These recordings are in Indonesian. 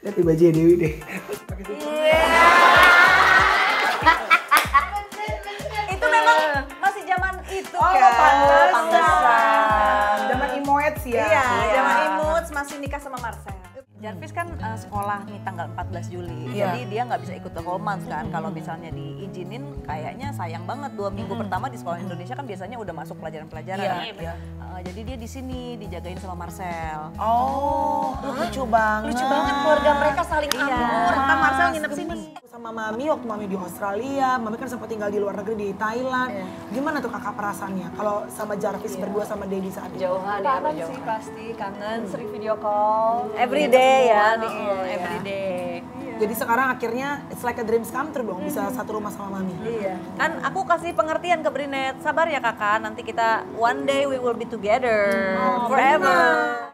Lihat di bajunya Dewi deh. Itu memang masih zaman itu Oh, kan. pantesan. Zaman Imoets ya. Iya, zaman Imuts masih nikah sama Marcel. Jarvis kan sekolah nih tanggal 14 Juli, Iya. jadi dia nggak bisa ikut the whole month kan. Kalau misalnya diizinin, kayaknya sayang banget 2 minggu pertama di sekolah Indonesia kan biasanya udah masuk pelajaran-pelajaran. Iya. Jadi dia di sini dijagain sama Marcel. Oh, lucu banget. Lucu banget keluarga mereka saling akur. Kan Marcel nginep sini. Sama Mami waktu Mami di Australia, Mami kan sempat tinggal di luar negeri di Thailand. Gimana tuh kakak perasaannya kalau sama Jarvis berdua sama Dedi saat itu? Jauhan ya, Kangen sih pasti, kangen sering video call. Every day ya, Every day. Jadi sekarang akhirnya it's like a dreams come true dong, bisa satu rumah sama Mami. Iya. Kan aku kasih pengertian ke Brinet, sabar ya kakak, nanti kita one day we will be together forever.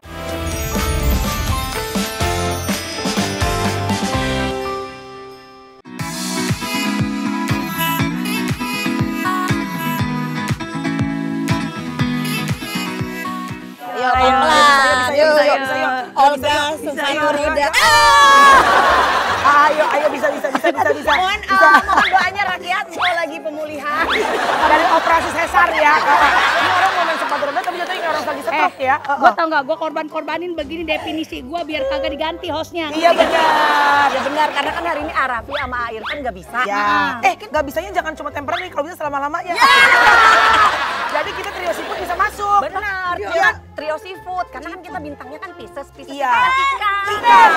Yuk, pelan. Yuk, bisa, yuk. Olga, satu roda. Ayo, bisa. Mohon doanya rakyat, semua lagi pemulihan. Dari operasi sesar ya. Ini orang mau main sepatu roda tapi jatuhnya kayak orang lagi stroke ya. Gue tau gak, gue korban-korbanin begini definisi gue biar kagak diganti hostnya. Iya benar. Ya benar, karena kan hari ini Arafi sama Air kan nggak bisa. Ya. Nggak bisanya jangan cuma temporary, kalau bisa selama-lamanya. Jadi kita trio seafood bisa masuk. Benar, Iya. trio seafood. Karena kan kita bintangnya kan Pisces Iya. kan ikan. Ikan.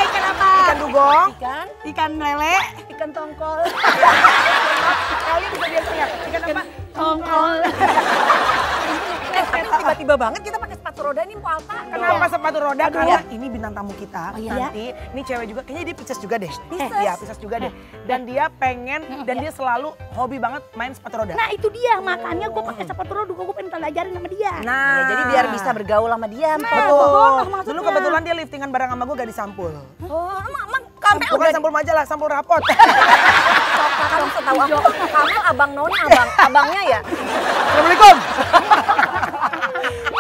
Ikan apa? Ikan dugong. Ikan, Ikan lele, ikan tongkol. Kalian bisa biasanya. Ikan apa? tongkol. Tapi tiba-tiba banget kita pakai sepatu roda ini Mbak Alta. Kenapa sepatu roda? Karena ini bintang tamu kita. iya? Nanti, ini cewek juga, kayaknya dia Pisces juga deh. Pisces. Iya, Pisces juga deh. Dan dia pengen, dan dia selalu hobi banget main sepatu roda. Nah itu dia, makanya gue pakai sepatu roda, gue pengen pelajarin sama dia. Nah, Ya, jadi biar bisa bergaul sama dia. betul. maksudnya. Dulu kebetulan dia liftingan bareng sama gue gak disampul. Oh, emang kamu Bukan sampul majalah, sampul rapot. kamu setahu aku, kamu abang Nona, abangnya ya? Assalamualaikum.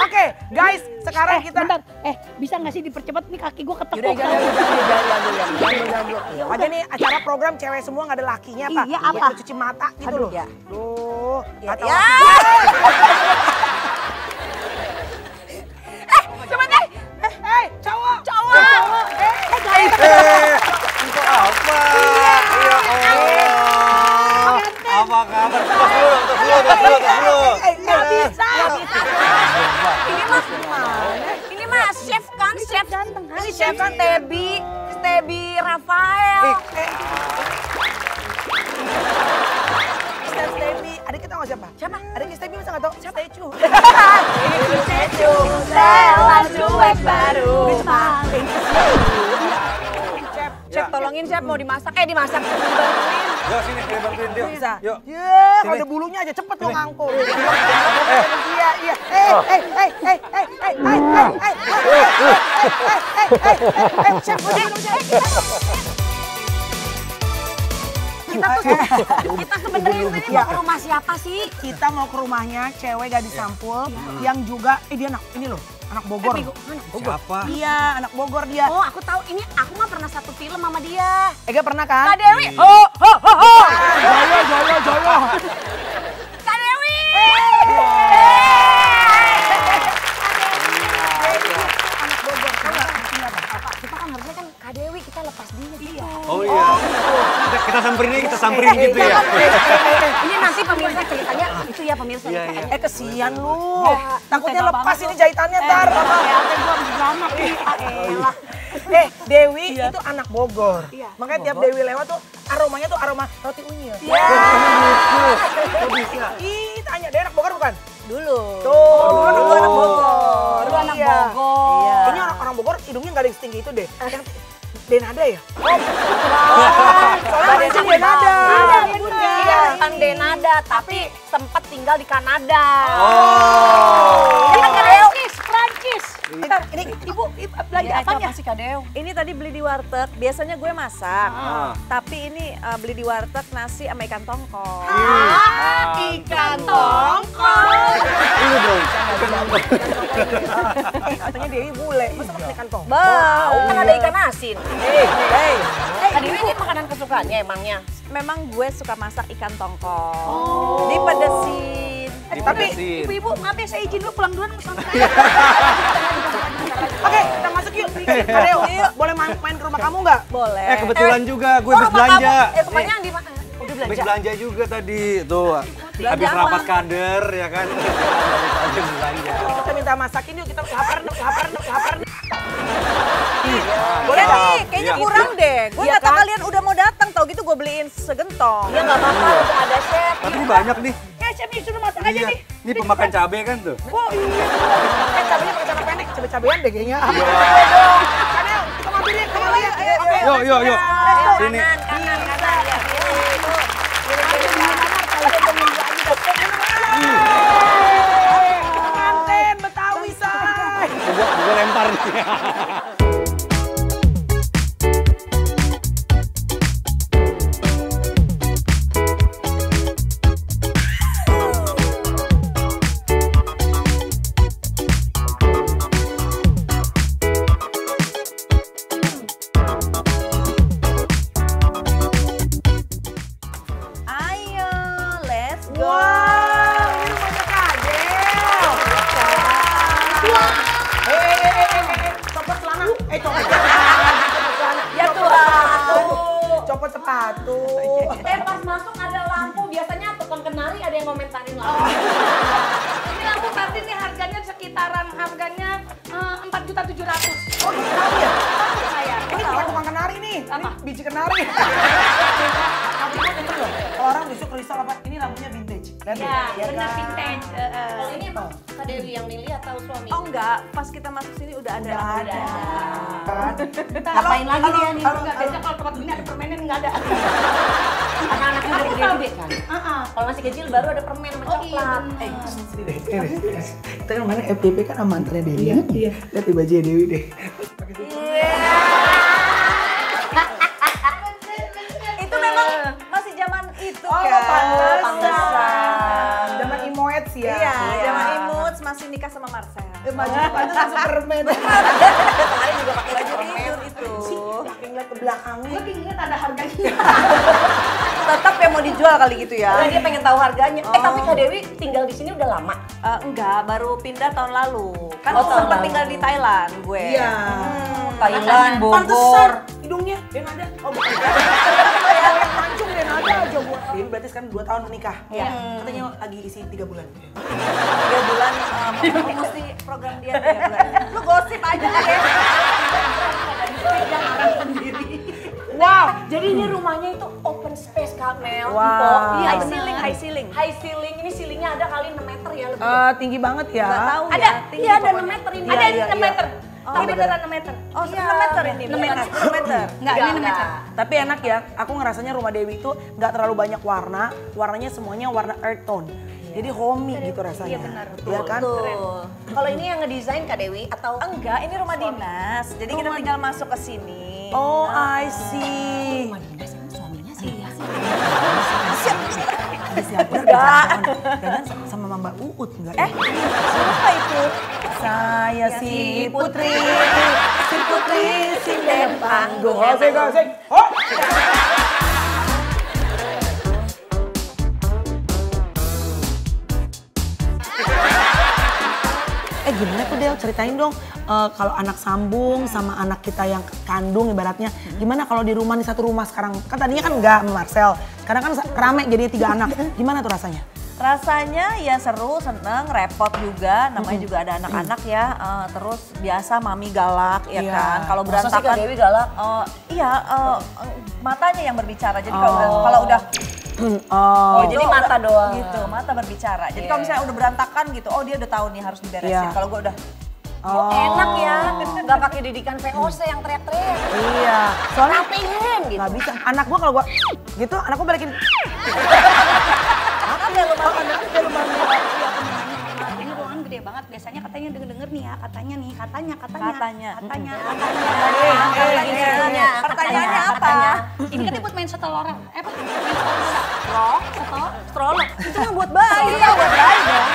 Oke, guys, sekarang kita... Bentar, bisa gak sih dipercepat nih kaki gue ketekuk. Jangan dulu. Makanya nih acara program cewek semua gak ada lakinya apa? Iya, apa? Buat cuci mata gitu Aduh, loh. ya. Duh, Ya, kata ya. Coba deh. Cowok. Untuk apa? Ya Allah. Apa kabar? Tos dulu. Nggak bisa. Ini mah chef kan, chef. Ini chef kan Stebi Rafael. Stevie, adik kita nggak siapa? Siapa? Adik Stevie masa nggak tahu? Stecu. Stella cuek baru. Chef, tolongin chef mau dimasak. Dimasak. Dibantuin. Yuk sini, kita bantuin dia. Bisa. Yuk. Ya, kalau Sini. ada bulunya aja cepet lo ngangkul. Iya. Chef, Kita sebenarnya ini mau ke rumah siapa sih? kita mau ke rumahnya cewek gadis sampul yang juga dia anak anak Bogor. Siapa? Iya, anak Bogor dia. Oh, aku tahu ini. Aku mah pernah satu film sama dia. Ega pernah kan? Kak Dewi. Joyo. Kak Dewi. Anak Bogor. Tahu nggak artinya apa? Kita kan harusnya kan Kak Dewi kita lepas dia gitu. Oh iya. Kita samperin gitu ya. Ini nanti pemirsa ceritanya itu ya pemirsa. Iya. Kesian lu. Takutnya lepas ini jahitannya ntar. Dewi itu anak Bogor. Makanya tiap Dewi lewat tuh aromanya tuh aroma roti unyil. Ih, tanya dia anak Bogor bukan? Dulu. Tuh, dulu anak Bogor. Dulu anak Iya. Bogor. Kayaknya orang Bogor hidungnya nggak ada yang setinggi itu deh. Yang Denada ya? Soalnya mancing Denada. Iya, bukan Denada, tapi sempat tinggal di Kanada. Oh. Ini kan Kak Dewi. Prancis. Bentar, ini ibu belanja apanya? Apa sih Kak Dewi? Ini tadi beli di warteg, biasanya gue masak. Tapi ini beli di warteg nasi sama ikan tongkol. Ikan tongkol. Ini dong. Katanya Dewi bule, masa makan ikan tong? Bau, kan ada ikan asin. Hey. Tadi ini makanan kesukaannya emangnya? Memang gue suka masak ikan tongkol. Dipedesin. Tapi Ibu-ibu, maaf ya saya izin dulu pulang duluan sama oke, kita masuk yuk. Kadeo, boleh main ke rumah kamu nggak? Boleh. Kebetulan juga gue habis belanja. Rumahnya di mana? Udah Habis belanja. belanja juga tadi. Tuh, habis rapat kader ya kan. Habis belanja. Kita minta masakin yuk, kita lapar. Boleh nih, kayaknya Iya. kurang deh. Gue Iya nggak tahu kan? kalian udah mau datang, tau gitu gue beliin segentong. Ya nggak apa-apa, untuk ada chef. Tapi ini banyak nih. Ya chef nih suruh masak aja Iya. nih. Ini pemakan cabe kan tuh. Oh iya. Cabenya pakai celana pendek, cabe-cabean deh kayaknya. Iya. Kadeo, kita ngambilin, kita ngambilin. Oke. Yuk. Sini. Kanan. Ya. Pengantin Betawi, say. Gue lempar nih. Ayo, let's go. Wow, ini rumahnya Kadeo. Copot celana. Copot celana. Ya Tuhan. Copot sepatu. Pas masuk ada lampu, biasanya tukang kenari ada yang komentarin lampu. Ini lampu pasti nih harganya sekitaran harganya 4.700.000. Oh, gitu tahu ya? Tahu saya. Ini bukan tukang kenari nih. Ini biji kenari. Lampunya kenceng loh. Kalau orang besok kristal apa? Ini lampunya vintage. Lihat Ya, nih. benar vintage. Kalau ini emang Kak Dewi yang milih atau suami? Oh enggak, pas kita masuk sini udah ada. Ngapain lagi dia nih? Enggak, biasanya kalau tempat begini ada permainan enggak ada. Karena anaknya udah gede-gede kan? Kalau masih kecil baru ada permen sama coklat. Kita kan kemarin FTP kan sama mantannya Dewi ya? Iya. Lihat di bajunya Dewi deh. Itu memang masih zaman itu Oh, kan. pantesan. Zaman Imoets ya? Iya, zaman imut masih nikah sama Marcel. Baju pantesan Superman. Kemarin juga pakai baju tidur itu. Ingat ke belakangnya. Gue ingat ada harganya. Tetap yang mau dijual kali gitu ya. Karena dia pengen tahu harganya. Tapi Kak Dewi tinggal di sini udah lama. Enggak, baru pindah tahun lalu. Kan Oh, tahun sempat lalu. tinggal di Thailand gue. Iya. Thailand, Pantesan Bogor. hidungnya Denada. Oh bukan. Yang mancung Denada aja buat. Dewi berarti sekarang 2 tahun menikah. Iya. Katanya lagi isi 3 bulan. 3 bulan, mesti program dia 3 bulan. Lu gosip aja lah ya. Wow. Jadi ini rumahnya itu open space Kak Mel. Wow. Iya, High bener. ceiling, high ceiling. High ceiling, ini ceilingnya ada kali 6 meter ya lebih. Tinggi banget ya. Nggak tahu Ada, ya, tinggi iya ada pokoknya. 6 meter ini. Ada iya, 6 iya. meter. Oh, Tapi beneran 6 meter. Oh, Iya. 6 meter ini, 6 meter. 10 meter. Enggak, ini 6 meter. Tapi enak ya, aku ngerasanya rumah Dewi itu nggak terlalu banyak warna, warnanya semuanya warna earth tone. Jadi homey gitu rasanya. Iya, benar. Iya kan? Betul. Kalau ini yang ngedesain Kak Dewi atau Enggak, ini rumah dinas. Jadi kita tinggal masuk ke sini. Oh, I see. rumah dinas emang suaminya sih ya? Enggak. Jangan sama Mbak Uut enggak ya? Siapa itu? Saya si Putri, si panggung. Gosek. Oh. Gimana tuh Del, ceritain dong kalau anak sambung sama anak kita yang kandung ibaratnya. Gimana kalau di rumah nih satu rumah sekarang? Kan tadinya kan enggak sama Marcel. Sekarang kan rame jadi 3 anak. Gimana tuh rasanya? Rasanya ya seru, seneng, repot juga. Namanya juga ada anak-anak ya. Terus biasa mami galak ya Iya. kan. Kalau Masa sih Kak berantakan. Dewi galak? Iya, matanya yang berbicara. Jadi kalau udah Oh, jadi mata doang. gitu, mata berbicara. Jadi kalau misalnya udah berantakan gitu, oh dia udah tahu nih harus diberesin. Iya. Kalau gue udah Enak ya, nggak pakai didikan VOC yang teriak-teriak. iya. Soalnya Pengen gitu. nggak bisa. Anak gua kalau gua gitu, anak gua balikin. Ini ruangan gede banget. Biasanya katanya denger-denger nih ya, katanya. Pertanyaannya apa? Ini kan buat main stroller. Apa? Main stroller. Stroller. Itu mah buat bayi. Iya, buat bayi dong.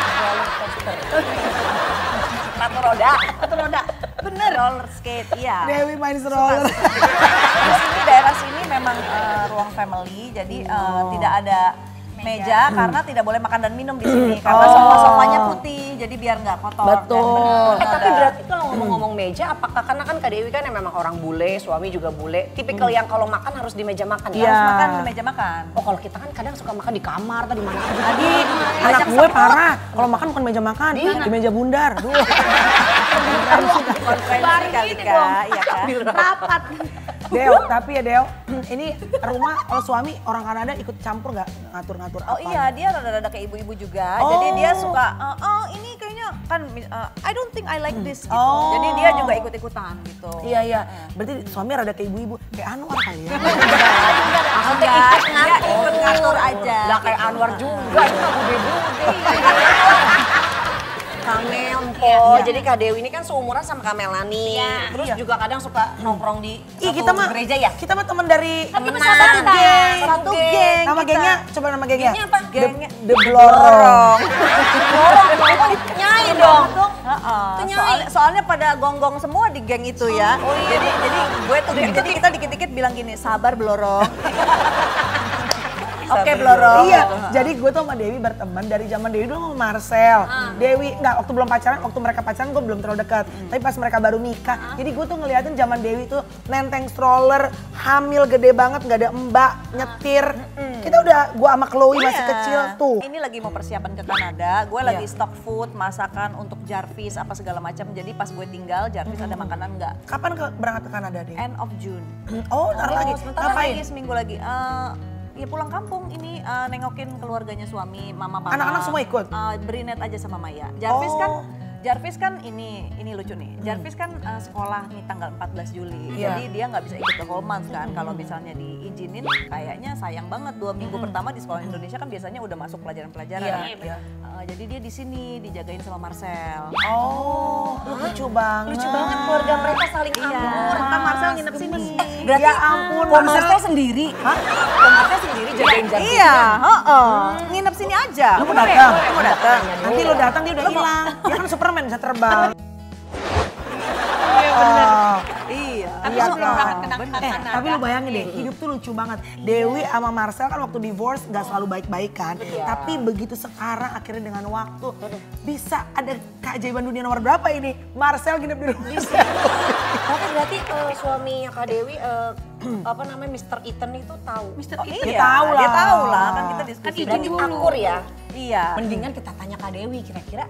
Satu roda. Bener. Roller skate, iya. Dewi main stroller. Di sini daerah sini memang ruang family, jadi tidak ada meja karena tidak boleh makan dan minum di sini karena sofa-sofanya putih, jadi biar nggak kotor. Betul. Tapi berarti kalau ngomong-ngomong meja, apakah karena kan Kak Dewi kan yang memang orang bule, suami juga bule, tipikal yang kalau makan harus di meja makan ya? Harus makan di meja makan. Oh kalau kita kan kadang suka makan di kamar atau di mana aja. Tadi anak gue parah, kalau makan bukan meja makan, di meja bundar. Konferensi kali Kak, iya kan? Rapat. Deo, tapi ya Deo, ini rumah kalau suami orang Kanada ikut campur nggak ngatur-ngatur apa? Oh iya, dia rada-rada kayak ibu-ibu juga. Jadi dia suka, ini kayaknya kan, I don't think I like this gitu. Jadi dia juga ikut-ikutan gitu. Iya. Berarti suami rada kayak ibu-ibu, kayak Anwar kali ya? Enggak, dia ikut ngatur aja. Lah kayak Anwar juga, itu mah bude-bude. Kamel, Po. Jadi Kak Dewi ini kan seumuran sama Kak Melani. Terus juga kadang suka nongkrong di satu gereja ya? Kita mah teman dari Kita satu geng. Satu geng. Nama gengnya, coba nama gengnya. Gengnya apa? The Blorong. Nyai dong. Soalnya pada gonggong semua di geng itu ya. Jadi gue tuh jadi kita dikit-dikit bilang gini, sabar Blorong. Oke Blorong. Iya, jadi gue tuh sama Dewi berteman dari zaman Dewi dulu sama Marcel. Dewi, waktu belum pacaran, waktu mereka pacaran gue belum terlalu dekat. Tapi pas mereka baru nikah, jadi gue tuh ngeliatin zaman Dewi tuh nenteng stroller, hamil gede banget, gak ada mbak, nyetir. Kita udah, gue sama Chloe masih kecil tuh. Ini lagi mau persiapan ke Kanada, gue lagi stock food, masakan untuk Jarvis, apa segala macam. Jadi pas gue tinggal, Jarvis ada makanan nggak? Kapan berangkat ke Kanada, Dewi? End of June. Oh, ntar lagi. Sebentar Ngapain? lagi, seminggu lagi. Ya pulang kampung ini nengokin keluarganya suami, mama papa. Anak-anak semua ikut? Berinet aja sama Maya. Jarvis kan ini lucu nih. Jarvis kan sekolah nih tanggal 14 Juli. Jadi dia nggak bisa ikut the whole month kan. Kalau misalnya diizinin kayaknya sayang banget 2 minggu pertama di sekolah Indonesia kan biasanya udah masuk pelajaran-pelajaran. Jadi dia di sini dijagain sama Marcel. Oh, lucu banget. Lucu banget keluarga mereka saling akur. Kan Marcel nginep sini. Berarti Ya ampun, Marcel sendiri? Hah? Marcel sendiri jagain Jarvis? Iya, nginep sini aja. Lu mau datang? Mau datang. Nanti lu datang dia udah hilang. Dia kan Superman bisa terbang. Iya. Tapi Iya sebelum kan? berangkat ke Kanada. Tapi lu bayangin deh, hidup tuh lucu banget. Dewi sama Marcel kan waktu divorce gak selalu baik-baik kan. Tapi begitu sekarang akhirnya dengan waktu bisa ada keajaiban dunia nomor berapa ini? Marcel nginep di rumah. Tapi berarti suaminya Kak Dewi, apa namanya Mr. Ethan itu tahu? Mr. Iya, Dia tahu lah. Dia tahu lah, kan kita diskusi. Berarti akur ya? Iya. Mendingan kita tanya Kak Dewi, kira-kira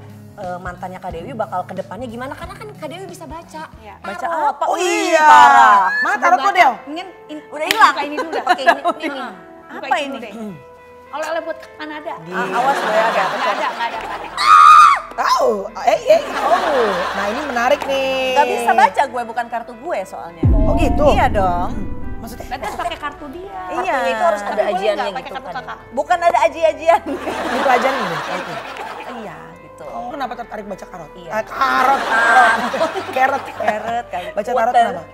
mantannya Kak Dewi bakal ke depannya gimana? Karena kan Kak Dewi bisa baca. Baca Tarot. apa? Oh Wih, iya. parah. Mana taruh kok Del? Mungkin Udah hilang. Buka ini dulu dah. Oke, ini. Apa ini? Oleh-oleh buat ke Kanada. Awas lo ya, Nggak ada. Tahu. Nah ini menarik nih. Gak bisa baca gue, bukan kartu gue soalnya. Oh gitu? Iya dong. Maksudnya? Berarti harus pakai kartu dia. Iya. Itu harus ada Tapi boleh ajiannya nggak pakai gitu kartu kan. kakak? Bukan ada aji-ajian. Dipelajarin deh. Iya gitu. Oh, kenapa tertarik baca karot? Iya. Karot. Carrot. Carrot kali. Baca tarot kenapa?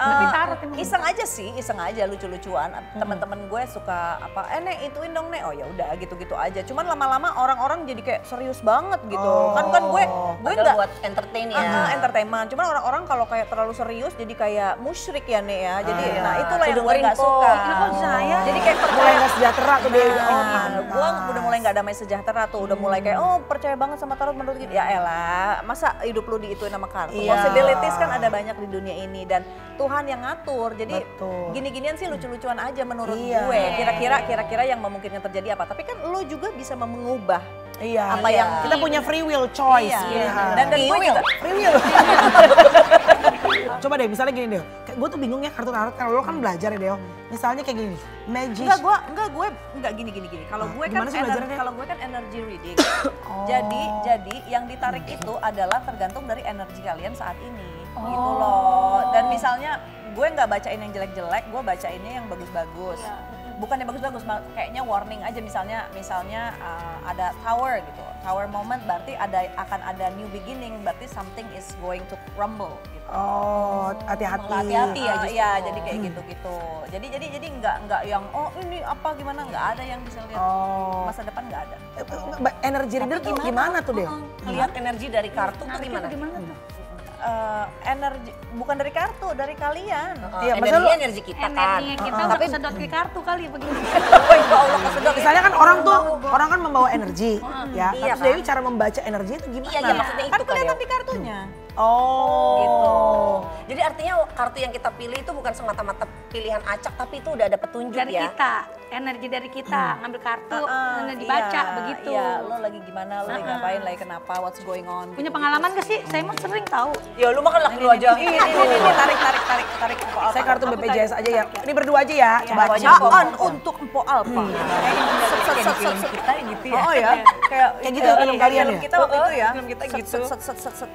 Iseng aja sih, iseng aja lucu-lucuan. Teman-teman gue suka apa? Nek ituin dong Nek. Oh ya udah gitu-gitu aja. Cuman lama-lama orang-orang jadi kayak serius banget gitu. Kan gue Padahal nggak buat entertain ya. entertainment. Cuman orang-orang kalau kayak terlalu serius jadi kayak musyrik ya Nek ya. Jadi nah itulah yang gue Dengerin, nggak Po. suka. Ini kok saya? Jadi kayak Mulai percaya. gak sejahtera tuh Dewi. Gue udah mulai nggak damai sejahtera tuh, udah mulai kayak percaya banget sama tarot menurut gitu. Ya elah, masa hidup lu diituin sama kartu? Iya. Possibilities kan ada banyak di dunia ini dan Tuhan yang ngatur. Jadi Betul. gini-ginian sih lucu-lucuan aja menurut Iya. gue. Kira-kira yang memungkinkan terjadi apa? Tapi kan lu juga bisa mengubah Iya. apa yang kita punya free will choice. Iya. pilihan. Dan gue juga Free will. Coba deh, misalnya gini Deo. Kayak gue tuh bingung ya kartu tarot, kalau lo kan belajar ya Deo. Misalnya kayak gini, magic. enggak gini. Kalau gue kan gimana sih belajarnya? kalau gue kan energy reading. Jadi yang ditarik itu adalah tergantung dari energi kalian saat ini. Gitu loh. Dan misalnya gue nggak bacain yang jelek-jelek, gue bacainnya yang bagus-bagus. Bukan yang bagus-bagus, kayaknya warning aja misalnya ada tower gitu. Tower moment berarti akan ada new beginning, berarti something is going to crumble gitu. Oh, hati-hati. Hati-hati ya justru. Iya, jadi kayak gitu-gitu. Jadi nggak yang ini apa gimana, nggak ada yang bisa lihat masa depan nggak ada. Energi reader tuh gimana tuh Deo? Lihat energi dari kartu tuh gimana? energi, bukan dari kartu, dari kalian. Iya, maksudnya lu- energi kita kan. Energinya kita udah kesedot ke kartu kali begini. Oh ya Allah, kesedot. Misalnya kan orang kan membawa energi, ya. Iya, Terus Dewi cara membaca energi itu gimana? Iya, maksudnya Kan itu kan kelihatan ya. di kartunya. Oh, Gitu. Jadi artinya kartu yang kita pilih itu bukan semata-mata pilihan acak, tapi itu udah ada petunjuk Dari ya. kita, energi dari kita, ngambil kartu, dibaca begitu. Iya, lo lagi gimana, lo lagi ngapain, lagi kenapa, what's going on. Punya pengalaman gak sih? Saya mah sering tahu. Ya lu makan laki lu aja. Ini, tarik. saya kartu BPJS aja ya. Ini berdua aja ya. Coba Bacaan untuk Empo Alpa. Kita gitu ya. Oh ya, kayak gitu ya film kalian film ya? kita waktu itu ya. Film kita gitu. Set.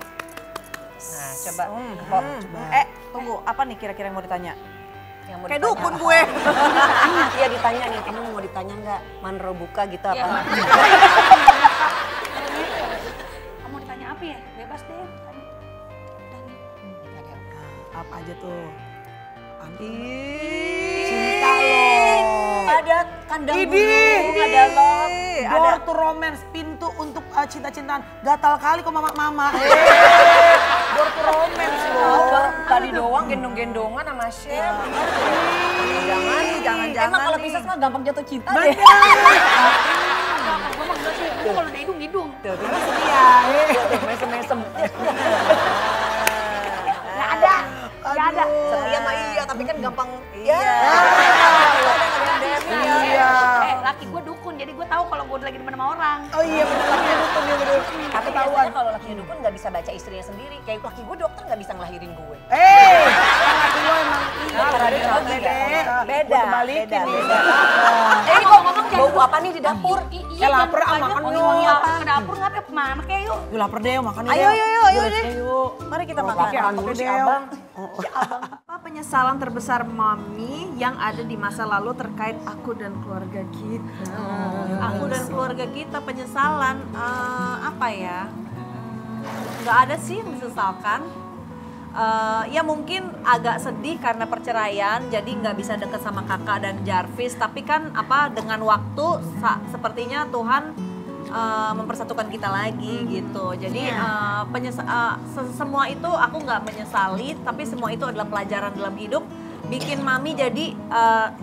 Nah, coba. Tunggu, apa nih kira-kira yang mau ditanya? Yang mau Kayak ditanya dukun apa? gue. Iya ditanya nih, kamu mau ditanya nggak? Manro buka gitu apa? Kamu ditanya apa ya? Bebas deh. apa aja tuh? Cinta lo. Ada kandang Ini, burung, ada log. door to romance, pintu untuk cinta-cintaan. Gatal kali kok mama-mama. Door to romance Oh, loh. baru tadi doang gendong-gendongan sama Chef. Jangan-jangan Emang kalau nih. Pisces mah gampang jatuh cinta deh. Gue mah enggak sih, gue kalau udah hidung. Mesem-mesem. Gak ada. Gak ada. Setia mah iya, tapi kan gampang. Iya. Iya. Laki gue dukun, jadi gue tahu kalau gue lagi di mana sama orang. Oh iya bener laki dukun dia bener. Tapi biasanya kalau laki dukun nggak bisa baca istrinya sendiri. Kayak laki gue dokter nggak bisa ngelahirin gue. Kan laki lo emang Beda. balikin nih. Ini ngomong-ngomong bau apa nih di dapur? Ya lapar ah makan Wangi-wangi yuk. apa? Ke dapur nggak apa? Kemana kayak yuk? Gue lapar deh makan yuk. Ayo Yuk, deh. yuk. Mari kita Pakai makan. anu si abang. Apa penyesalan terbesar Mami yang ada di masa lalu terkait aku dan keluarga kita? Aku dan keluarga kita penyesalan apa ya? Nggak ada sih yang disesalkan. Ya mungkin agak sedih karena perceraian, jadi nggak bisa deket sama kakak dan Jarvis. Tapi kan apa dengan waktu sepertinya Tuhan mempersatukan kita lagi gitu. Jadi semua itu aku nggak menyesali, tapi semua itu adalah pelajaran dalam hidup. Bikin Mami jadi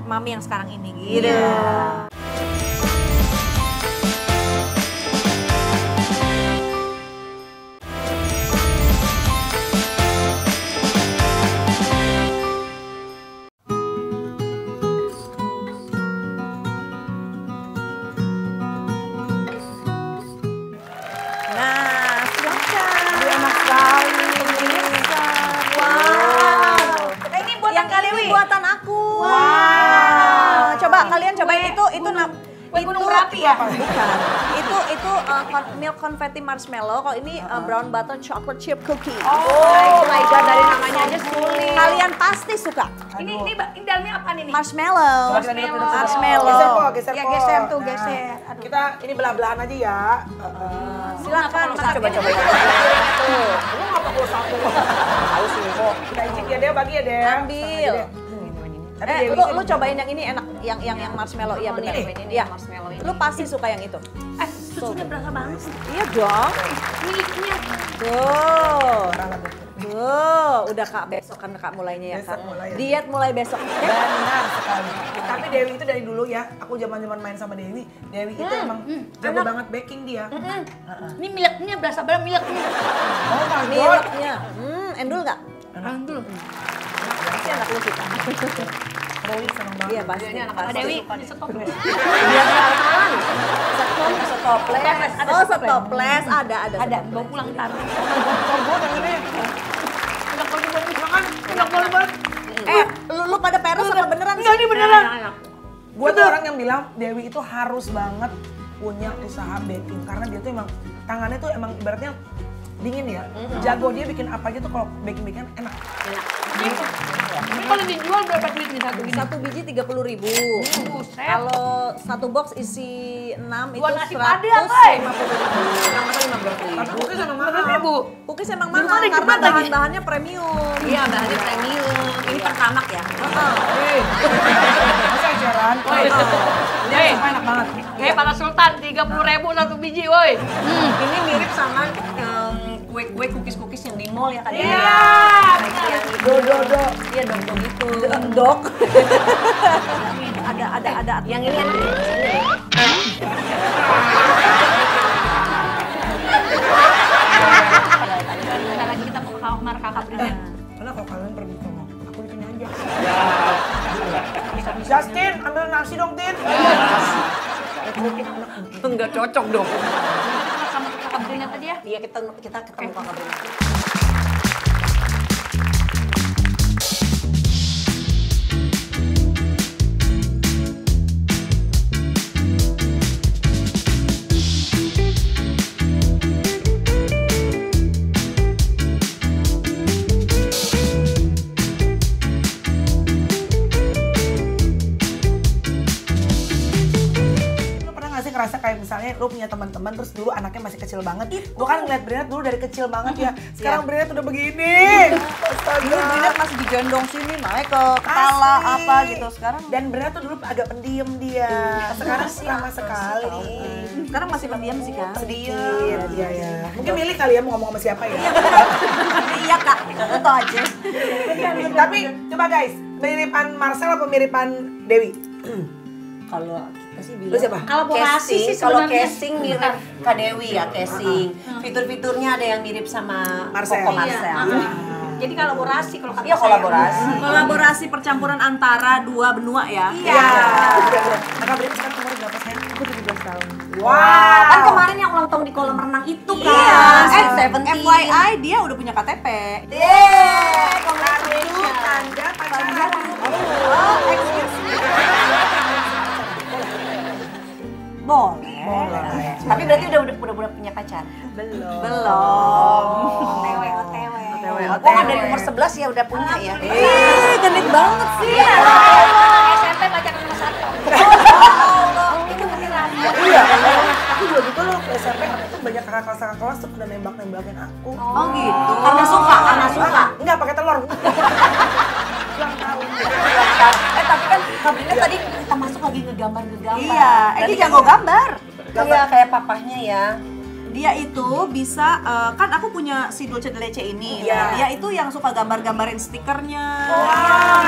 Mami yang sekarang ini gitu. Nah, silakan. Enak sekali. Wow. Ini buatan Yang kali ini Dewi. buatan aku. Wow. Coba kalian cobain itu gunung berapi ya? Bukan. Itu milk confetti marshmallow. Kalau ini brown butter chocolate chip cookie. Oh my god, dari namanya aja sulit. Kalian pasti suka. Ini dalamnya apa nih? Marshmallow. Coba kita duduk, duduk. Marshmallow. Geser kok, geser Ya, kok. geser tuh, Nah, geser. Aduh. Kita ini belah-belahan aja ya. Silakan makan. Coba-coba. Lu ngapa gua satu? Tahu sih kok. Kita icip ya deh, bagi ya deh. Ambil. Tapi Dewi Lu cobain yang ini enak, yang marshmallow. Iya benar. Iya. Lu pasti suka yang itu. Susunya berasa banget sih. Iya dong. Milknya. Tuh, udah Kak besok kan Kak mulainya ya Kak. Besok mulai ya. Diet mulai besok. benar sekali. Tapi Dewi itu dari dulu ya, aku zaman-zaman main sama Dewi itu emang jago banget baking dia. Ini milknya berasa banget milknya. Oh my god. Milknya. Endul nggak? Dulu. Pasti anak lu suka. Dewi seneng banget. Iya pasti. Pak Dewi, di stop. Biar aman. Setoples. Oh setoples ada. Ada, bawa pulang ntar. Lu pada peres apa beneran sih? Ini beneran. Gue tuh orang yang bilang Dewi itu harus banget punya usaha baking karena dia tuh emang tangannya tuh emang ibaratnya dingin ya. Jago dia bikin apa aja tuh kalau baking-bakingan enak. Ini kalau dijual berapa duit nih satu gini? Satu biji 30.000. Buset. Kalau satu box isi 6 itu Jual nasi padang, woy. 150.000. Tapi cookies emang mahal. Ibu. Cookies emang Di rumah mahal ada karena Jumat lagi. bahan-bahannya premium. Iya, bahannya premium. Ini pertamak ya. Masa eceran? Hei, Enak banget. para sultan 30.000 satu biji, woi. Ini mirip sama kue kue cookies yang di mall ya kan? Iya. Yang itu. Do. Iya dok itu. Dok. Ada. Yang ini enak ya, misalnya deh. Bentar lagi kita mau ke kamar kakak Brina. Karena kalau kalian pergi ke rumah, aku di sini aja. Justin, ambil nasi dong, Tin. Enggak cocok dong. Kita kamar kakak Brina tadi ya? Iya kita ketemu kakak Brina. Ngerasa kayak misalnya lu punya teman-teman terus dulu anaknya masih kecil banget. Lu kan ngeliat Brinat dulu dari kecil banget ya. Sekarang Brinat udah begini. Dulu Brinat masih digendong sini naik ke kepala Asli. apa gitu. Sekarang Dan Brinat tuh dulu agak pendiam dia. Sekarang ramah sekali. sekarang masih pendiam sih kan? Sedikit. Iya ya. Mungkin milih kali ya mau ngomong sama siapa ya. Iya kak, itu aja. Tapi coba guys, miripan Marcel apa miripan Dewi? Kalau kita sih Lu bilang siapa? Kolaborasi sih kalau sebenarnya. casing mirip Kak Dewi ya casing. Fitur-fiturnya ada yang mirip sama Marcel. Koko Marcel. Jadi kolaborasi kalau kata Iya saya. kolaborasi. Kolaborasi percampuran antara dua benua ya. Iya. Kakak Brinat sekarang umur berapa sayang? Aku 17 tahun. Wow. Kan kemarin yang ulang tahun di kolam renang itu kan. Iya. 17. FYI dia udah punya KTP. Anda pacaran. Oh, excuse me. Boleh. Tapi berarti udah punya pacar? Belum. OTW. Oh, nggak dari umur 11 ya udah punya ya? Genit banget sih. SMP pacaran sama Sato. Itu beneran. Iya, aku juga gitu loh ke SMP itu banyak kakak kelas tuh udah nembak-nembakin aku. Oh gitu. Karena suka. Enggak pakai telur. Tapi kan Kabrina tadi Kita masuk lagi ngegambar. iya, dia jago gambar. Gambar. Iya kayak papahnya ya. Dia itu bisa, kan aku punya si Dulce de Leche ini. Iya. Nah, dia itu yang suka gambar-gambarin stikernya. Wow.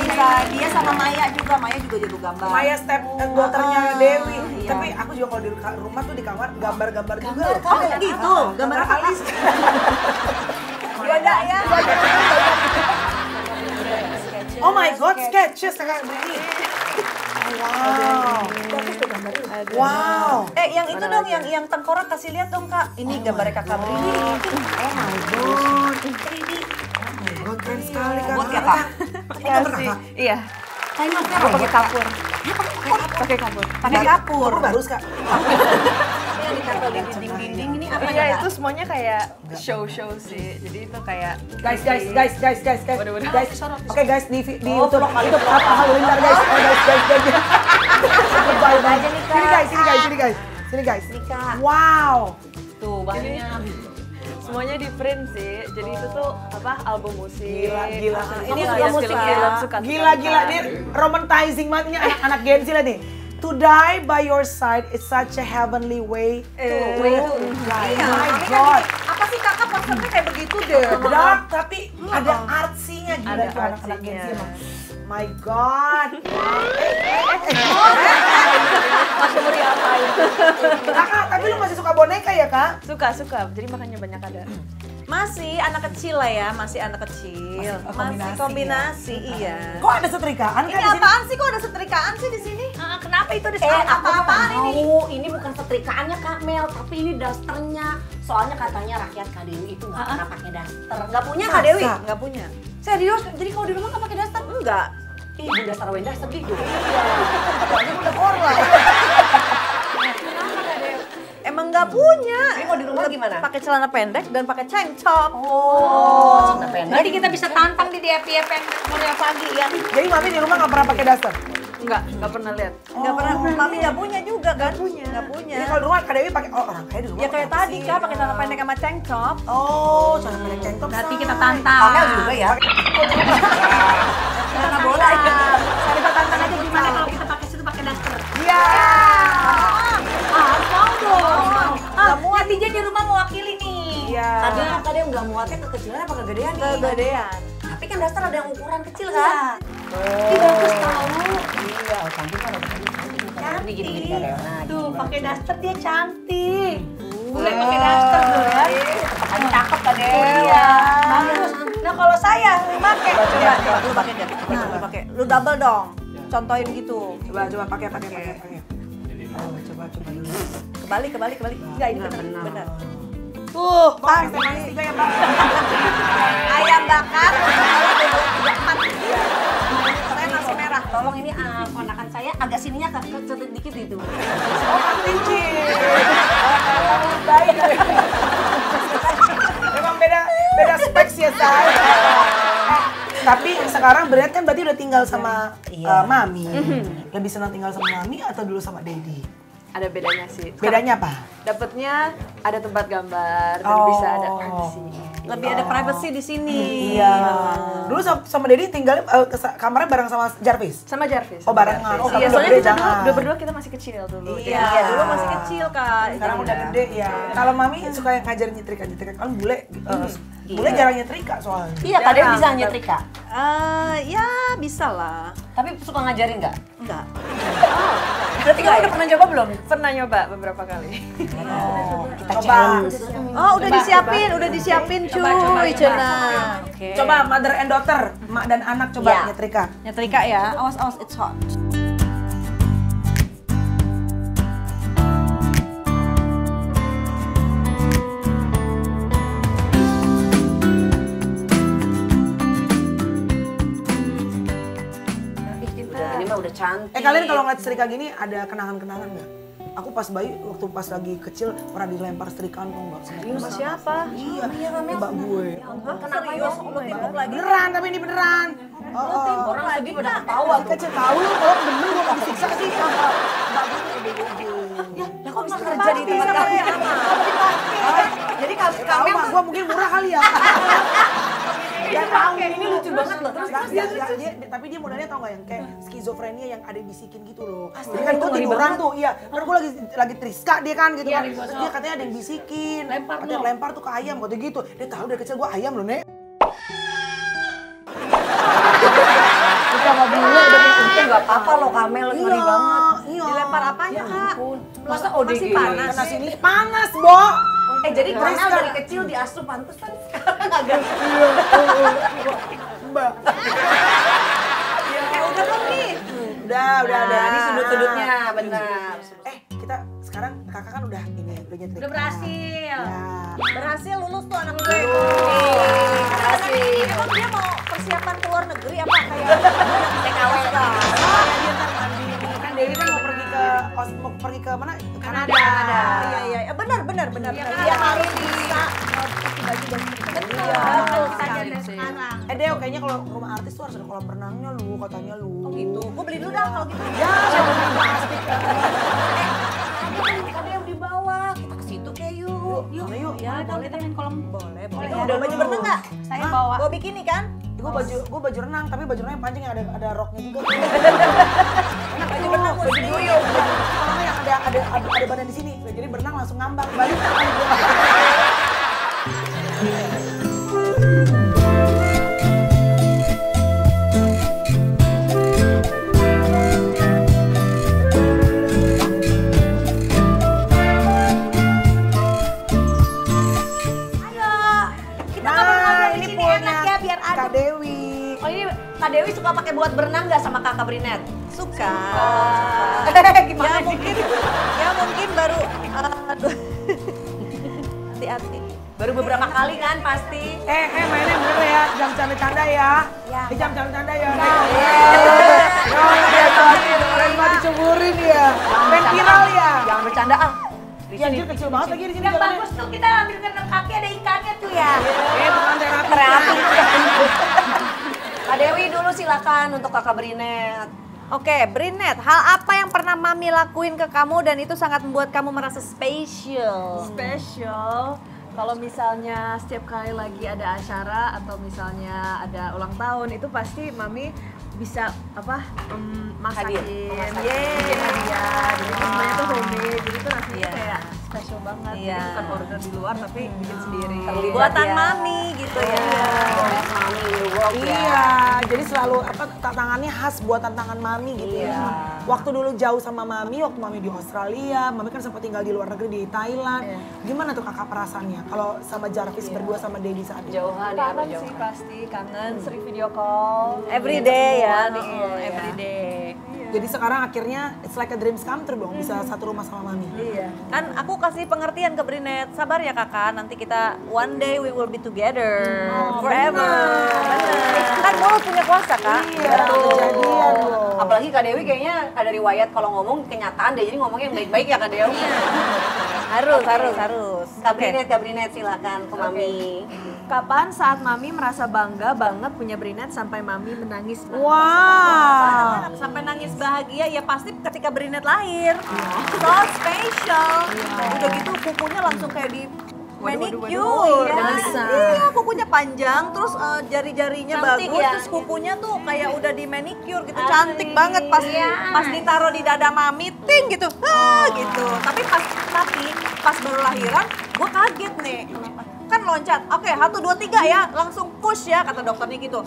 Bisa dia sama Maya juga jago gambar. Maya step daughter-nya Dewi. Iya. Tapi aku juga kalau di rumah tuh di kamar gambar-gambar juga. Oh gitu, gambar apa? alis. Beda ya. Oh my god, sketches kakak Brini. Wow. Wow. Yang itu dong, yang tengkorak kasih lihat dong kak. Ini gambarnya kakak Brini. Oh my god. 3D. Oh my god, keren sekali kak. Buat ya, Kak? Ini gambar kakak. Iya. Gue pakai kapur. Pakai kapur. Pakai kapur. Kapur bagus kak. Ini yang ditempel di dinding-dinding ini apa Iya ya? itu semuanya kayak show sih. Jadi itu kayak Guys. Oke guys di YouTube vlog kali. YouTube apa Halilintar guys. Oh guys. Lebay aja nih kak. Sini guys. Kak. Wow. Tuh bahannya. semuanya di print sih. Jadi itu tuh apa album musik. Gila. Ini Iya, juga musik film-film ya? suka. Gila ini romanticizing banget nih anak Gen Z lah nih. To die by your side is such a heavenly way to die. Iya, My makanya God. kan apa sih kakak konsepnya kayak begitu deh? Dark tapi ada artsinya gila Ada tuh anak-anak Gen Z artsinya. emang. My God. Masih mau diapain? Kakak, tapi lu masih suka boneka ya kak? Suka. Jadi makanya banyak ada. Masih anak kecil lah ya, masih anak kecil. Masih kombinasi, iya. Kok ada setrikaan Ini kan di sini? apaan sih? Kok ada setrikaan sih di sini? Kenapa itu di apa-apaan ini? Ini bukan setrikaannya Kak Mel, tapi ini dasternya. Soalnya katanya rakyat Kak Dewi itu nggak pernah pakai daster. Nggak punya Kak Dewi? Masa? Nggak punya. Serius? Jadi kalau di rumah nggak pakai daster? Enggak. Ih, Bunda Sarwenda sedih dong. Pokoknya udah korla. Emang nggak punya. Jadi kalau di rumah gimana? Pakai celana pendek dan pakai cengcok. Oh, celana pendek. Nanti kita bisa tantang di DFYP Korea pagi ya. Jadi mami di rumah nggak pernah pakai daster? Nggak pernah lihat. Nggak pernah. Mami nggak punya juga kan? Nggak punya. Jadi kalau di rumah Kak Dewi pakai, oh orang kaya di rumah. Ya kayak apa tadi sih? Kak, pakai celana pendek sama cengcok. Oh, celana pendek cengkok. Berarti kita say. tantang. Amel juga ya. Celana bola ya. Kita tantang aja gimana kalau kita pakai situ pakai daster. Iya. Mau dong. Netizen di rumah mewakili nih. Iya. Tadi muatnya kekecilan apa kegedean nih? Kegedean. Tapi kan daster ada yang ukuran kecil kan? Ih bagus tau. Iya, oh cantik kan udah cantik. Gini Kareona. Tuh, pakai daster dia cantik. Boleh pakai daster tuh ya. Kan cakep kan Iya, bagus. Nah kalau saya pakai. Coba lu pakai deh. Coba pakai. Lu double dong. Contohin gitu. Coba pakai. Coba dulu. Kebalik. Enggak, ini benar. Tuh, Pak, manis juga ya, Pak. Ayam bakar. Saya nasi merah. Tolong ini ponakan saya agak sininya kecetit dikit itu. Oh, kelinci. Baik. Memang beda spek ya, saya. Tapi sekarang Brad kan berarti udah tinggal sama Mami. Lebih senang tinggal sama Mami atau dulu sama Daddy? Ada bedanya sih. Bedanya apa? Dapatnya ada tempat gambar dan bisa ada privacy. Lebih ada privacy di sini. Iya. Dulu sama Daddy tinggal kamarnya bareng sama Jarvis? Sama Jarvis. Oh, barengan. Oh, Iya, udah soalnya gede, kita jangan. dulu berdua kita masih kecil dulu. Iya, dulu masih kecil Kak. Sekarang udah gede ya. Kalau Mami suka yang ngajar nyetrika. Kan bule, bule jarang nyetrika soalnya. Iya, Kak Dewi bisa nyetrika. Ya bisa lah. Tapi suka ngajarin nggak? Enggak. Berarti kamu udah pernah coba belum? Pernah nyoba beberapa kali. Kita Coba. challenge. Oh, udah disiapin cuy, Cenah. Oke. Coba mother and daughter, mak dan anak coba Iya. nyetrika. Nyetrika ya. Awas it's hot. Ini mah udah cantik. Kalian kalau ngeliat setrika gini ada kenangan-kenangan nggak? Aku pas bayi, waktu pas lagi kecil pernah dilempar setrikaan kok nggak? Sama siapa? Iya, mbak gue. Kenapa ya? Lu timpuk lagi? Beneran, tapi ini beneran. Orang sedih pada ketawa tuh. Kecil tahu lu kalau bener gue mau disiksa sih. Mbak gue tuh bego-bego. Lah kok bisa kerja di tempat kamu? Jadi kalau Tahu mak gue mungkin murah kali ya. Dia tahu ini lucu banget loh. Terus Tapi dia modalnya tau gak yang kayak skizofrenia yang ada bisikin gitu loh. Jadi itu kan gue ngeri tiduran banget. tuh, iya. Kan gue lagi triska dia kan gitu kan. Terus dia katanya ada yang bisikin. Katanya lempar tuh ke ayam katanya gitu. Dia tahu dari kecil gue ayam loh, Nek. kita nggak boleh itu nggak apa-apa loh Kamel ngeri banget. Iya. dilempar apanya Kak? Masa Masih ODG? panas Kena sih. sini panas, Bo. Jadi Kamel dari kecil diasuh pantesan sekarang agak. Mbak. Udah belum nih? Udah. Ini sudut-sudutnya benar. Kita sekarang kakak kan udah nyetrika. Udah berhasil. Ya. Berhasil lulus tuh anak gue. Kasih. Emang dia mau persiapan ke luar negeri apa kayak TKW lah. Dia ntar mandiri. Kan Dewi kan mau pergi ke mana? Kanada. Iya. Benar. Dia kali bisa bagi dan Betul sekali sekarang. Deo, kayaknya kalau rumah artis tuh harus ada kolam renangnya lu, katanya lu. Oh gitu. Gue beli dulu dah kalau gitu. Ya, plastik. Ada yang di bawah. Kita ke situ kayak yuk. Yuk. Ya, Boleh kita main kolam. boleh. Iya, Udah baju berenang nggak? Saya bawa. Gue bikini kan? Gue baju renang, tapi baju renang yang panjang yang ada roknya juga. Baju berenang gue duyung. Kalau yang ada badan di sini, jadi berenang langsung ngambang. Balik tangan gue. Ini punya Kak Dewi. Oh ini Kak Dewi suka pakai buat berenang nggak sama Kakak Brinet? Suka. Gimana Ya mungkin baru hati-hati. Baru beberapa kali kan pasti. Mainnya bener ya, jam canda ya. Jam canda ya. Keren banget diceburin ya. Main viral ya. Jangan bercanda ah. Iya, anjir kecil banget lagi di sini Yang jalannya. bagus tuh kita ambil ngendang kaki ada ikannya tuh ya. Bukan terapi. Terapi. Kak Dewi dulu silakan untuk Kakak Brinet. Oke, Brinet, hal apa yang pernah Mami lakuin ke kamu dan itu sangat membuat kamu merasa spesial? Spesial. Kalau misalnya setiap kali lagi ada acara atau misalnya ada ulang tahun itu pasti Mami bisa masakin, Hadir. bikin hadiah, jadi semuanya tuh homemade, jadi itu rasanya kayak special banget. Iya. Jadi bukan order di luar tapi bikin sendiri. Terlibat Buatan ya. mami gitu ya. Best Mommy in the world ya. Iya, jadi selalu tantangannya khas buatan tangan mami gitu ya. Waktu dulu jauh sama mami, waktu mami di Australia, mami kan sempat tinggal di luar negeri di Thailand. Gimana tuh kakak perasaannya kalau sama Jarvis berdua sama Dedi saat itu? Jauhan ya, Kangen sih pasti, kangen, sering video call. Every day ya, Iya. every day. Jadi sekarang akhirnya it's like a dreams come true dong, bisa satu rumah sama mami. Iya. Kan aku kasih pengertian ke Brinet, sabar ya kakak, nanti kita one day we will be together forever. Bener. Kan mulut punya kuasa kak. Iya, kejadian loh. Apalagi Kak Dewi kayaknya ada riwayat kalau ngomong kenyataan deh, jadi ngomongnya yang baik-baik ya Kak Dewi. Harus. Kak Brinet silakan ke Mami. Kapan saat Mami merasa bangga banget punya Brinet sampai Mami menangis? Wow. Sampai nangis bahagia ya pasti ketika Brinet lahir. So special. Udah gitu kukunya langsung kayak di manicure. Iya, kukunya panjang, terus jari-jarinya Cantik bagus, ya? terus kukunya tuh kayak udah di manicure gitu, cantik banget pas ditaruh di dada mami, ting gitu, gitu. Tapi pas baru lahiran, gue kaget nih. Kan loncat, oke 1, 2, 3 ya, langsung push ya kata dokternya gitu.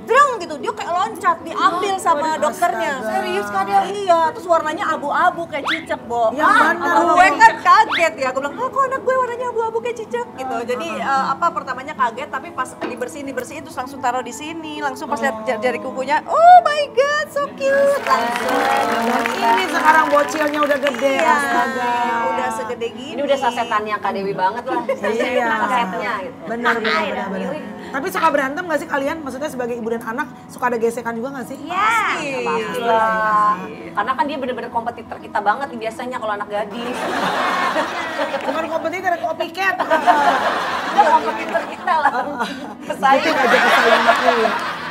Dreng gitu, dia kayak loncat, diambil sama dokternya. Serius Kak dia? Iya, terus warnanya abu-abu kayak cicak, Bo. Yang mana lo? Gue kan kaget ya, gue bilang, kok anak gue warnanya abu-abu kayak cicak gitu. Jadi pertamanya kaget, tapi pas dibersihin terus langsung taruh di sini, langsung pas lihat jari kukunya, oh my god, so cute. Langsung. Dan ini sekarang bocilnya udah gede, astaga. Udah segede gini. Ini udah sasetannya Kak Dewi banget lah. Iya. Sasetnya gitu. Benar. Tapi suka berantem gak sih kalian? Maksudnya sebagai ibu dan anak suka ada gesekan juga gak sih? Pastilah. Karena kan dia bener-bener kompetitor kita banget biasanya kalau anak gadis. Bukan kompetitor, copycat. Dia kompetitor kita lah. Pesaing.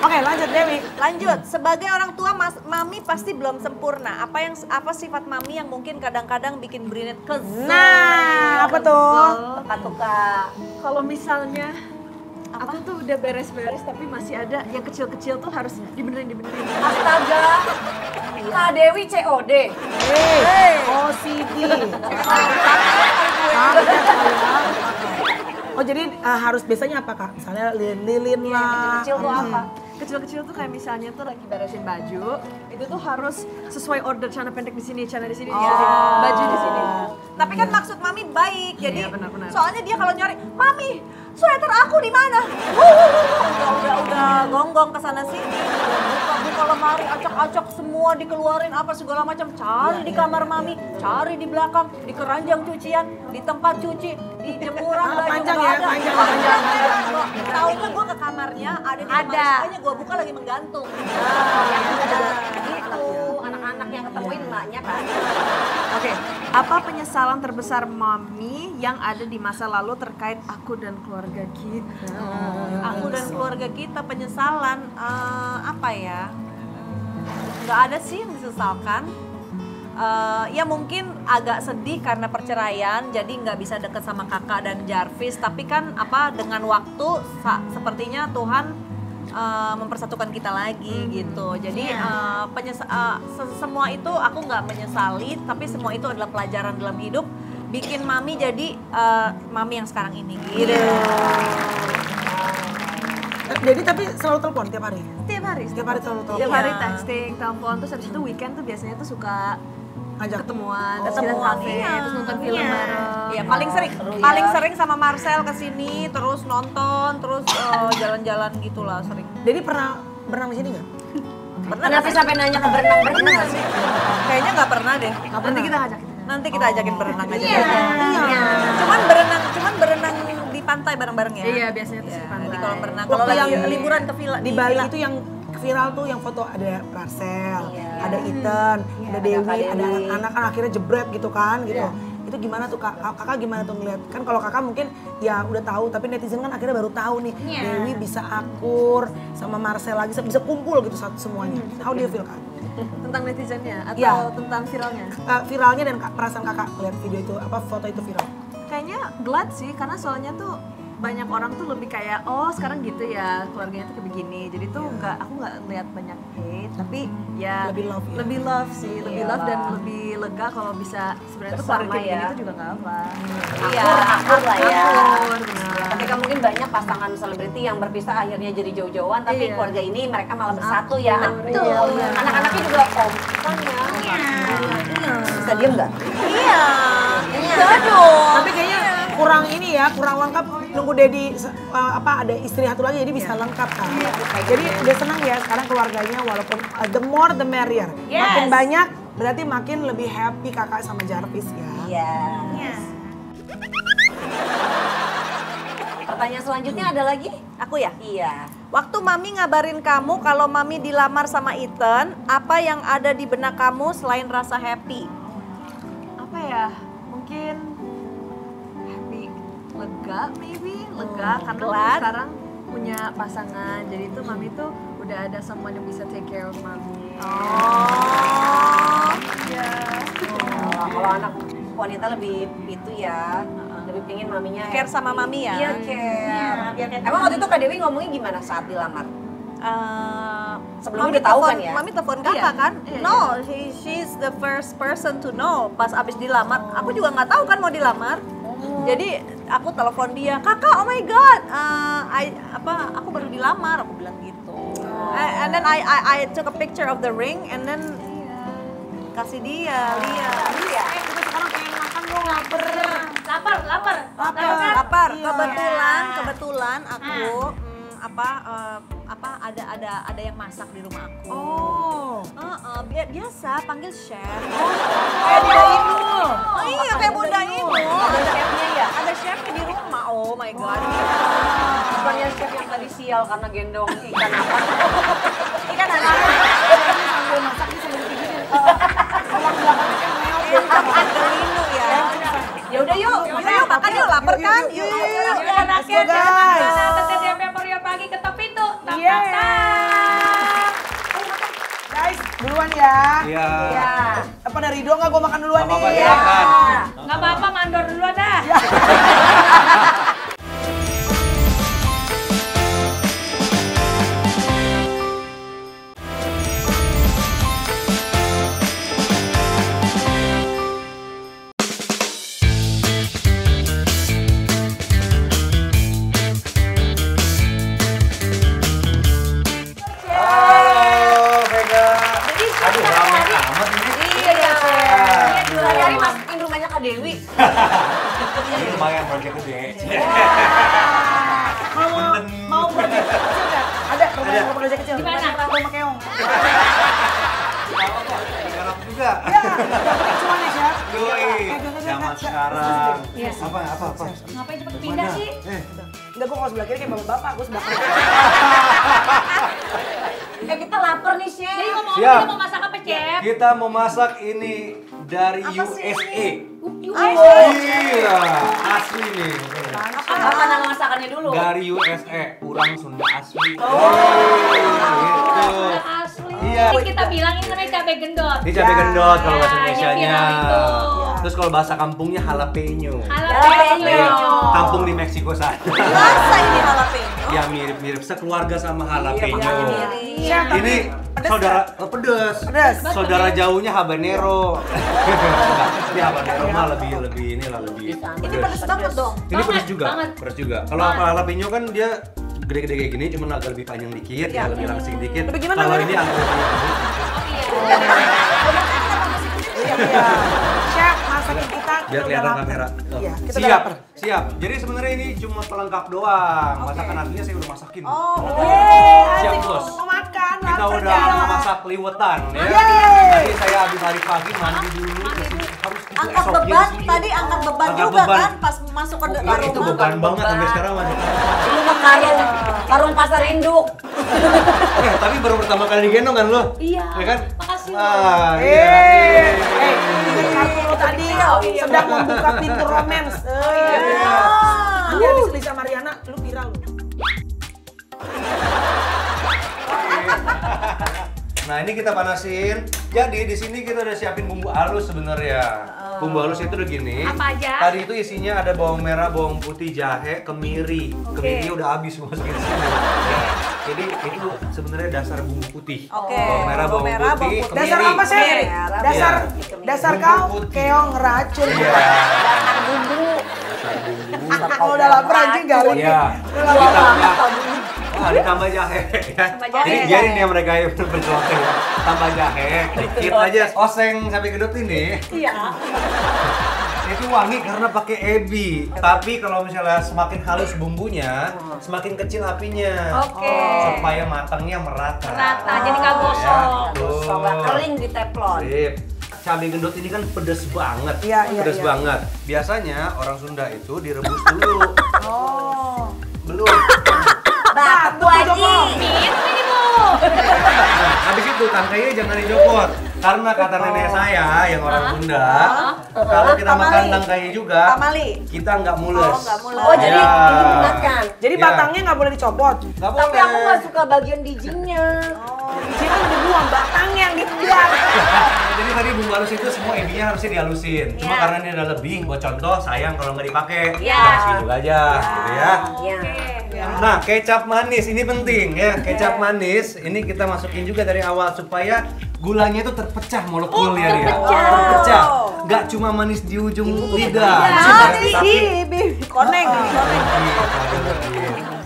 Oke, lanjut Dewi. Lanjut, sebagai orang tua mami pasti belum sempurna. Apa sifat mami yang mungkin kadang-kadang bikin Brinet kesel? Nah, apa tuh? Kak. Kalau misalnya aku tuh udah beres-beres tapi masih ada yang kecil-kecil tuh harus dibenerin. Astaga. Kak Dewi COD. OCD. Oh jadi harus biasanya apa kak? Misalnya lilin lah. Kecil tuh apa? Kecil-kecil tuh kayak misalnya tuh lagi beresin baju, itu tuh harus sesuai order celana pendek di sini, celana di sini, baju di sini. Tapi kan maksud mami baik, jadi benar-benar. soalnya dia kalau nyari, mami, sweater aku di mana? Udah gonggong ke sana sini, buka lemari, acak-acak semua dikeluarin apa segala macam, cari di kamar mami, cari di belakang, di keranjang cucian, di tempat cuci, di jemuran baju panjang nggak ya, ada. panjang. Taunya gue ke kamarnya, ada di lemari sukanya gue buka lagi menggantung. Gitu. Anak-anak yang ketemuin emaknya kan. Oke, apa penyesalan terbesar Mami yang ada di masa lalu terkait aku dan keluarga kita? Aku dan keluarga kita penyesalan apa ya? Nggak ada sih yang disesalkan. Ya mungkin agak sedih karena perceraian, jadi nggak bisa deket sama kakak dan Jarvis. Tapi kan dengan waktu sepertinya Tuhan mempersatukan kita lagi gitu. Jadi semua itu aku nggak menyesali, tapi semua itu adalah pelajaran dalam hidup. Bikin mami jadi mami yang sekarang ini gitu. Jadi tapi selalu telepon tiap hari? Tiap hari selalu telepon? Tiap hari texting, telepon, terus habis itu weekend tuh biasanya tuh suka Ngajak? ketemuan, Ketemuan, kafe, iya. terus nonton film bareng. Iya, paling sering sama Marcel kesini, terus nonton, terus jalan-jalan gitulah sering. Jadi pernah berenang di sini nggak? Kenapa sampai nanya ke berenang-berenang sih? Kayaknya nggak pernah deh. Nanti kita ngajak. Nanti kita ajakin berenang aja. Iya. Cuman berenang di pantai bareng-bareng ya. Iya, biasanya tuh di pantai. Nanti kalau berenang, Waktu kalau lagi yang liburan ke villa di Bali itu yang viral tuh yang foto ada Marcel, ada Ethan, ada Dewi, ada anak-anak kan akhirnya jebret gitu kan gitu. Itu gimana tuh kak? Kakak gimana tuh ngeliat? Kan kalau kakak mungkin ya udah tahu, tapi netizen kan akhirnya baru tahu nih Dewi bisa akur sama Marcel lagi, bisa kumpul gitu semuanya. How do you feel kak? Tentang netizennya atau Iya. tentang viralnya? Viralnya dan perasaan kakak lihat video itu, apa foto itu viral? Kayaknya glad sih, karena soalnya tuh banyak orang tuh lebih kayak oh sekarang gitu ya keluarganya tuh kayak begini. Jadi tuh aku nggak lihat banyak hate, tapi ya Lebih love ya? lebih love sih, lebih love dan lebih lega kalau bisa sebenarnya tuh keluarga kayak begini tuh juga nggak apa. Akur lah ya. Akur, benar. Ketika mungkin banyak pasangan selebriti yang berpisah akhirnya jadi jauh-jauhan, tapi Iya. keluarga ini mereka malah bersatu ya. Betul. Anak-anaknya juga kompak ya. Bisa diem nggak? Iya. Iya dong. Tapi kayaknya kurang ini ya, kurang lengkap. Nunggu Dedi ada istri satu lagi jadi bisa lengkap kan. Jadi udah senang ya sekarang keluarganya walaupun the more the merrier. Makin banyak berarti makin lebih happy kakak sama Jarvis ya. Iya. Pertanyaan selanjutnya ada lagi? Aku ya? Iya. Waktu Mami ngabarin kamu kalau Mami dilamar sama Ethan, apa yang ada di benak kamu selain rasa happy? Apa ya? Mungkin happy, lega maybe, lega karena glad. sekarang punya pasangan. Jadi tuh Mami tuh udah ada someone yang bisa take care of Mami. Oh. Kalau anak wanita lebih itu ya, lebih pengen maminya Care sama mami ya? Iya care. Emang waktu itu Kak Dewi ngomongnya gimana saat dilamar? Sebelumnya Mami udah tahu telepon- kan ya? Mami telepon kakak kan? Iya, No, she's the first person to know. Pas abis dilamar, aku juga nggak tahu kan mau dilamar. Jadi aku telepon dia, kakak, oh my god, aku baru dilamar, aku bilang gitu. And then I took a picture of the ring, and then kasih dia, lihat. Sekarang pengen makan dong, lapar. Lapar. Iya. Kebetulan aku ada yang masak di rumah aku. Oh. Biasa panggil chef. Kayak di Inul. Oh iya kayak Bunda Inul. Ada chefnya ya? Ada chefnya di rumah. Oh my god. Bukannya chef yang tadi sial karena gendong ikan apa? Ikan apa? Sambil masak nih sambil pijitin. Iya, makan kelinu ya. Ya udah yuk. Yuk makan yuk, lapar kan? Yuk. Let's go guys. Pagi ketok pintu. Iya. Guys, duluan ya. Iya. Apa dari Ridho nggak gue makan duluan Apa-apa, nih? silakan. Nggak apa-apa, mandor duluan dah. Halo, Vega. Aduh, ramai amat ini. Iya. Hari-hari masukin rumahnya Kak Dewi. Ini lumayan proyek gede. Kalau mau proyek kecil nggak? Ada proyek kecil. Di mana? Rumah keong. Garap juga. Ya, cuan ya Chef. Yoi, zaman sekarang. Yes. Apa? Ngapain cepet pindah sih? Enggak, gue kalau sebelah kiri kayak bapak-bapak, gue sebelah kanan. Kita lapar nih, Chef. Jadi ngomong Siap. kita mau masak apa, Chef? Kita mau masak ini dari USA. Iya, asli nih. Apa nama masakannya dulu? Dari USA, urang Sunda asli. Gitu. Udah asli. Iya. Ini kita bilang ini namanya cabai gendot. Ini cabai gendot kalau bahasa Ya, Indonesianya. yang viral itu. Terus kalau bahasa kampungnya jalapeno. Jalapeno. Iya, kampung di Meksiko sana. Rasa ini jalapeno. Ya mirip-mirip sekeluarga sama jalapeno. Chef, tapi Ini pedes saudara pedes. Pedes. Saudara jauhnya habanero. Ini habanero mah lebih inilah lebih. Ini pedes banget dong. Ini pedes juga. banget. Pedes juga. Kalau jalapeno kan dia gede-gede kayak gini, cuma agak lebih panjang dikit, ya lebih langsing dikit. Tapi gimana Kalau namanya? ini agak lebih Iya. Chef, masakin kita biar udah kelihatan lapar. kamera. Iya, kita udah Siap, lapar. siap. Jadi sebenarnya ini cuma pelengkap doang. Masakan aslinya saya udah masakin. Siap bos. Mau makan, Kita lapar udah ya. masak liwetan ya. Yeay. Nanti saya habis hari pagi mandi dulu. Harus gitu Angkat esok beban, jam tadi angkat beban Angkat juga beban. kan pas masuk ke Iya, rumah. itu beban banget sampai sekarang masih. Ini mah karung pasar induk. Tapi baru pertama kali digendong kan lo? Iya. Ya kan? Makasih, Ah, iya. Ini kartu lo tadi sedang membuka pintu romance. Nanti habis Lisa Mariana, lu viral lu. Nah ini kita panasin. Jadi di sini kita udah siapin bumbu halus sebenarnya. Bumbu halusnya itu udah gini. Apa aja? Tadi itu isinya ada bawang merah, bawang putih, jahe, kemiri. Kemiri udah habis gue masukin di sini. Jadi itu sebenarnya dasar bumbu putih. Bawang merah, bawang putih, kemiri. Dasar apa sih? Dasar kau keong racun. Iya. Dasar bumbu. Kalau udah lapar anjing garing. Iya. Ditambah jahe ya. Jadi biarin ya mereka yang berceloteh ya. Tambah jahe, dikit aja. Oseng sampai gedut ini. Iya. Itu wangi karena pakai ebi. Tapi kalau misalnya semakin halus bumbunya, semakin kecil apinya. Oke. Supaya matangnya merata. Rata, jadi nggak gosong. Gosong, nggak kering di teflon. Sip. Cabai gendut ini kan pedes banget. Iya, pedes banget. Biasanya orang Sunda itu direbus dulu. Oh. Belum. Batu Haji. Nah, habis itu tangkainya jangan dicopot. Karena kata nenek saya yang orang Sunda, kalau kita makan tangkainya juga, kita nggak mules. Oh, jadi diingatkan. Jadi batangnya nggak boleh dicopot. Nggak boleh. Tapi aku nggak suka bagian bijinya. Bijinya kan dibuang, batangnya yang dibuang. Jadi tadi bumbu halus itu semua ebinya harusnya dihalusin. Cuma karena ini ada lebih, buat contoh sayang kalau nggak dipakai. Kasih dulu aja, gitu ya. Nah, kecap manis ini penting ya. Kecap manis ini kita masukin juga dari awal supaya gulanya itu terpecah molekulnya dia. Terpecah. Nggak cuma manis di ujung lidah. Tapi Koneng.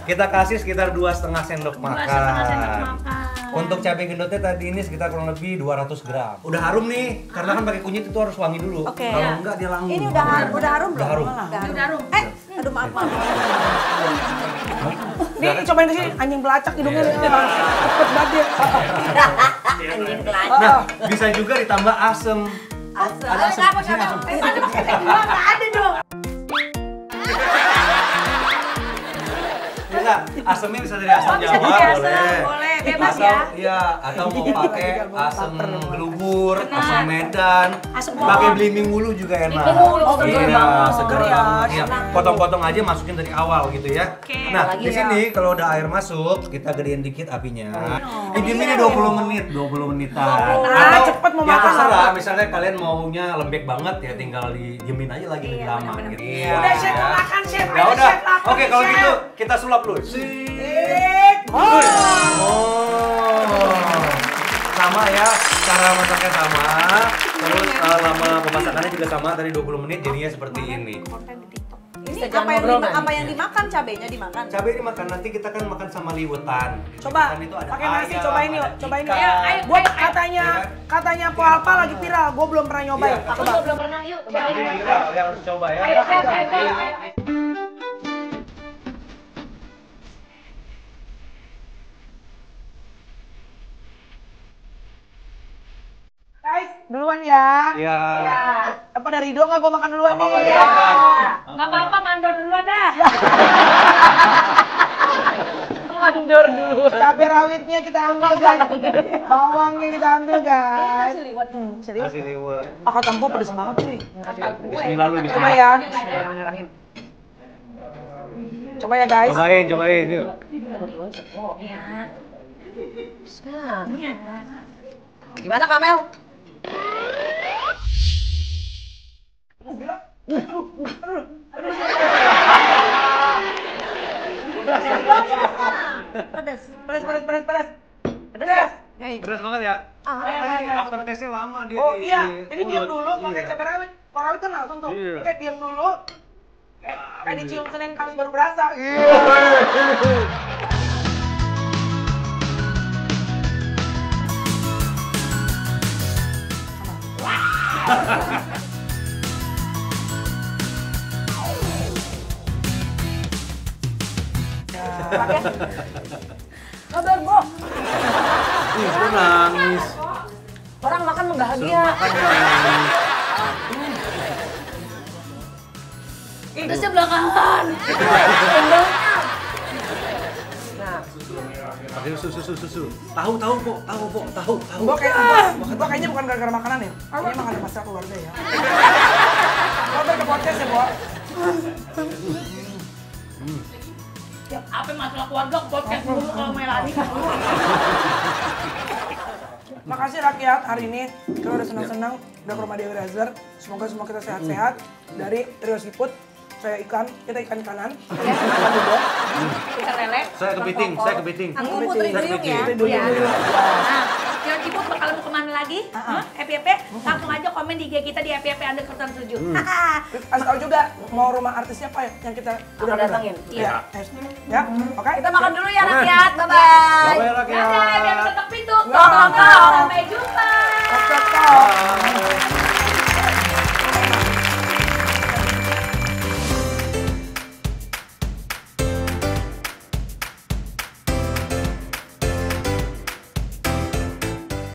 kita kasih sekitar 2,5 sendok makan. Untuk cabai gendotnya tadi ini sekitar kurang lebih 200 gram. Udah harum nih, karena kan pakai kunyit itu harus wangi dulu. Kalau enggak dia langu. Ini udah harum belum? Udah harum. Udah harum. Aduh maaf. Nih cobain ke sini anjing belacak hidungnya. Cepet banget dia. Nah, bisa juga ditambah asem. Ada asem. Di sini asem. Nggak ada dong. Enggak, asemnya bisa dari asam Jawa, boleh. Bebas Atau, ya. iya, atau mau pakai asam gelubur, asam Medan, pakai belimbing wulu juga enak. Iya, seger banget. Iya, potong-potong aja masukin dari awal gitu ya. Nah, di sini kalau udah air masuk, kita gedein dikit apinya. Didiemin 20 menit, 20 menitan. Atau cepet mau ya makan. terserah, misalnya kalian maunya lembek banget ya tinggal didiemin aja lagi lebih lama gitu. Udah chef mau makan chef. Ya udah. Oke, kalau gitu kita sulap dulu. Sama ya, cara masaknya sama. Terus lama pemasakannya juga sama, tadi 20 menit jadinya seperti ini. Ini apa yang dimakan, cabenya dimakan? Cabai dimakan, nanti kita kan makan sama liwetan. Coba Liwetan itu ada pakai nasi, ayam, cobain yuk, ada cobain ikan. yuk. Gua katanya Po Alpa lagi viral, gua belum pernah nyobain. Iya, Coba. Belum pernah yuk. Ini viral, yang harus coba ya. Guys, duluan ya. Iya. Apa dari Ridho nggak gua makan duluan nih? Nggak apa-apa, mandor duluan dah. Mandor dulu. Cabai rawitnya kita ambil guys. Bawangnya kita ambil guys. Serius? Kasih liwet. Ah, tempo pedes banget nih. Bismillah lu, Coba bismillah. ya. Coba ya guys. Cobain yuk. Gimana Kamel? Pedes. Pedes. Beres banget ya? After taste-nya lama dia. Oh iya, ini diam dulu pakai cabai rawit. Kalau rawit kan langsung tuh. Iya. Oke, diam dulu. Kayak dicium Senin Kamis baru berasa. Kabar Bo. Itu nangis. Orang makan Suruh bahagia. makan nangis. Itu sebelah kanan. Ayo susu. Tahu, Po. Gua kayaknya bukan gara-gara makanan ya. Kayaknya makan masak keluarga ya. Gua ke podcast ya, Bo. Apa masalah keluarga podcast dulu kalau Melani. makasih rakyat hari ini kita udah senang-senang udah ke rumah Dewi Rezer. Semoga semua kita sehat-sehat dari Trio Siput. Saya ikan, kita ikan-ikanan. Ikan juga. Ikan lele. Saya kepiting. Aku putri duyung ya. Iya. Nah, Trio Siput bakal mau kemana lagi? FYP, langsung aja komen di IG kita di FYP_7. Kasih tahu juga mau rumah artis siapa ya yang kita udah datangin. Iya. Ya, oke. Kita makan dulu ya rakyat. Bye-bye. Bye-bye rakyat. Dadah, biar ketok pintu. Tong. Sampai jumpa.